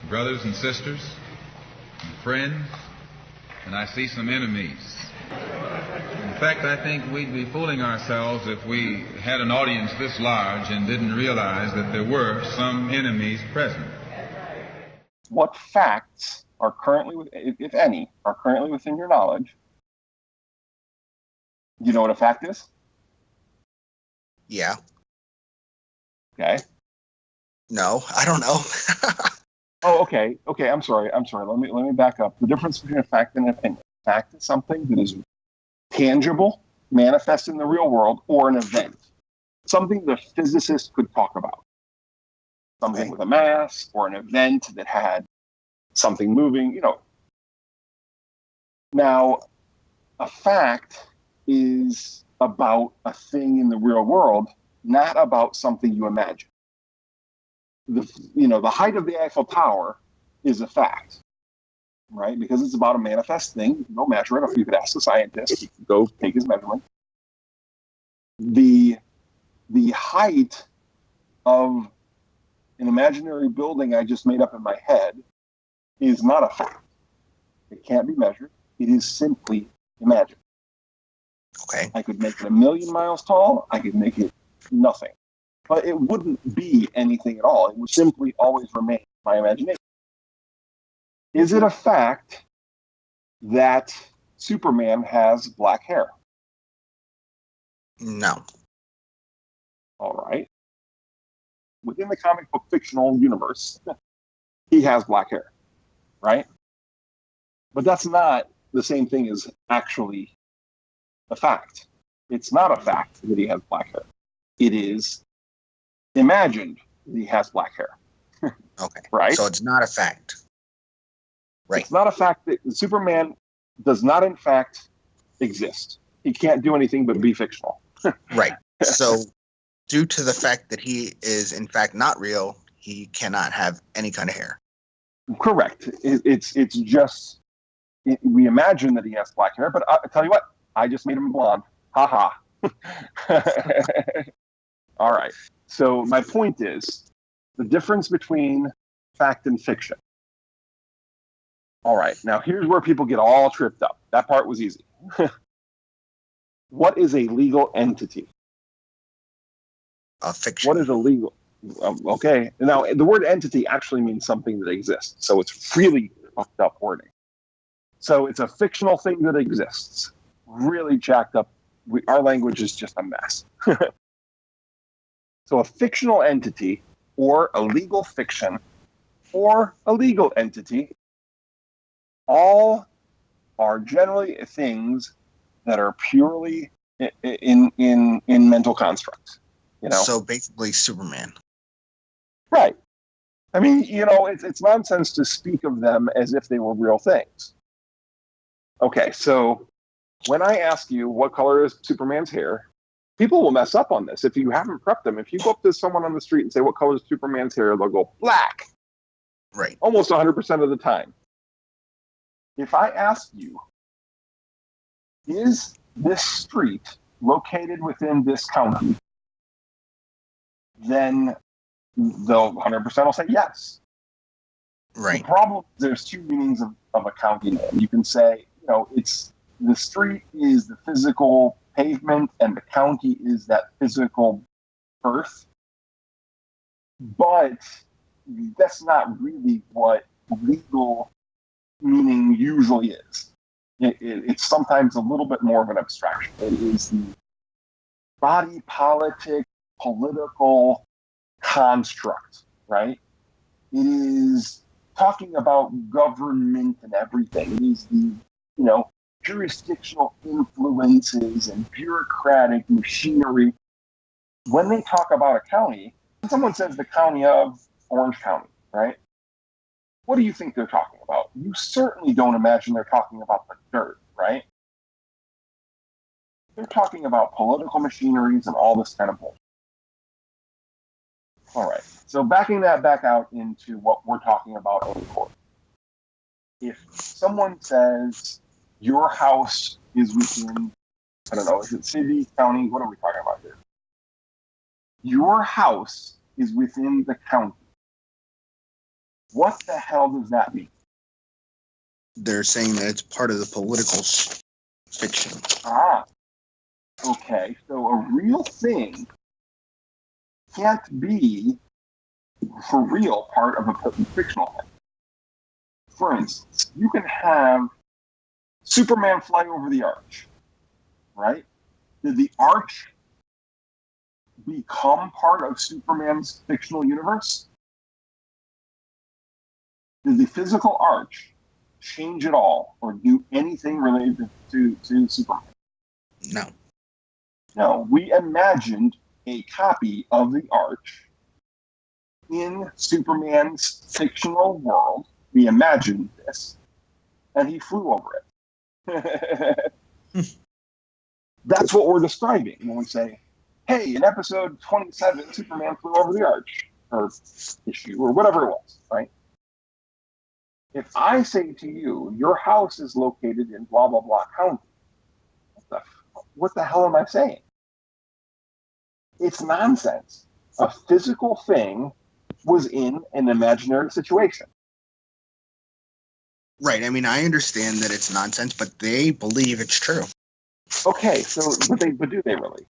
brothers and sisters, and friends, and I see some enemies. In fact, I think we'd be fooling ourselves if we had an audience this large and didn't realize that there were some enemies present. What facts are currently, if any, are currently within your knowledge? You know what a fact is? Yeah. Okay. No, I don't know. Oh, okay. Okay, I'm sorry. Let me back up. The difference between a fact and an opinion. Fact is something that is tangible, manifest in the real world, or an event. Something the physicist could talk about. Something with a mass, or an event that had something moving, you know. Now, a fact is about a thing in the real world, not about something you imagine. The height of the Eiffel Tower is a fact, right? Because it's about a manifest thing. You can go measure it. If you could ask a scientist, you could go take his measurement. The height of an imaginary building I just made up in my head is not a fact. It can't be measured. It is simply imagined. Okay. I could make it 1,000,000 miles tall. I could make it nothing. But it wouldn't be anything at all. It would simply always remain my imagination. Is it a fact that Superman has black hair? No. All right. Within the comic book fictional universe, he has black hair, right? But that's not the same thing as actually a fact. It's not a fact that he has black hair. It is imagined that he has black hair. Okay. Right? So it's not a fact. Right. It's not a fact that Superman does not, in fact, exist. He can't do anything but be fictional. Right. So, due to the fact that he is, in fact, not real, he cannot have any kind of hair. Correct. It's just, we imagine that he has black hair, but I tell you what, I just made him blonde. Ha ha. All right. So my point is the difference between fact and fiction. All right. Now here's where people get all tripped up. That part was easy. What is a legal entity? A fiction. What is a legal? Okay. Now the word entity actually means something that exists. So it's really fucked up wording. So it's a fictional thing that exists. Really jacked up. Our language is just a mess. So a fictional entity or a legal fiction or a legal entity all are generally things that are purely in mental constructs. You know? So basically Superman. Right. I mean, it's nonsense to speak of them as if they were real things. Okay, so when I ask you what color is Superman's hair, people will mess up on this if you haven't prepped them. If you go up to someone on the street and say, what color is Superman's hair? They'll go, black. Right. Almost 100% of the time. If I ask you, is this street located within this county? Then they'll 100% will say yes. Right. The problem is there's two meanings of a county name. You can say, it's the street is the physical pavement and the county is that physical earth. But that's not really what legal meaning usually is. It's sometimes a little bit more of an abstraction. It is the body politic, political construct, right? It is talking about government and everything. It is the, jurisdictional influences and bureaucratic machinery. When they talk about a county, when someone says the county of Orange County, right? What do you think they're talking about? You certainly don't imagine they're talking about the dirt, right? They're talking about political machineries and all this kind of bullshit. All right. So backing that back out into what we're talking about in court. If someone says your house is within, I don't know, is it city, county? What are we talking about here? Your house is within the county. What the hell does that mean? They're saying that it's part of the political fiction. Ah, okay. So a real thing can't be, for real, part of a fictional thing. For instance, you can have Superman fly over the arch, right? Did the arch become part of Superman's fictional universe? Did the physical arch change at all or do anything related to Superman? No. No, we imagined a copy of the arch in Superman's fictional world. We imagined this, and he flew over it. That's what we're describing when we say, hey, in episode 27, Superman flew over the arch, or issue, or whatever it was, right? If I say to you, your house is located in blah, blah, blah county, what the hell am I saying? It's nonsense. A physical thing was in an imaginary situation. Right. I mean, I understand that it's nonsense, but they believe it's true. Okay, so but do they really?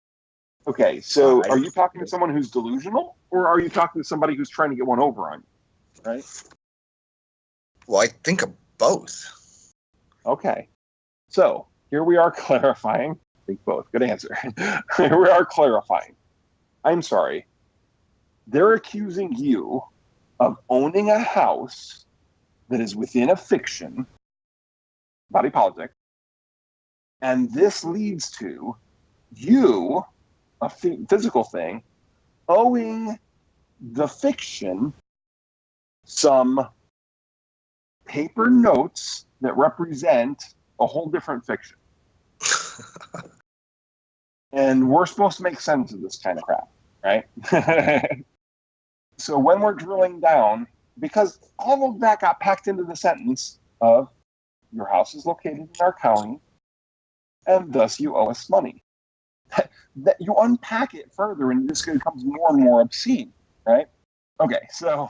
Okay, so are you talking to someone who's delusional, or are you talking to somebody who's trying to get one over on you? Right? Well, I think of both. Okay. So here we are clarifying. I think both. Good answer. Here we are clarifying. I'm sorry. They're accusing you of owning a house that is within a fiction, body politic, and this leads to you, a physical thing, owing the fiction some paper notes that represent a whole different fiction. And we're supposed to make sense of this kind of crap, right? So when we're drilling down, because all of that got packed into the sentence of your house is located in our county, and thus you owe us money. That you unpack it further, and this becomes more and more obscene, right? Okay, so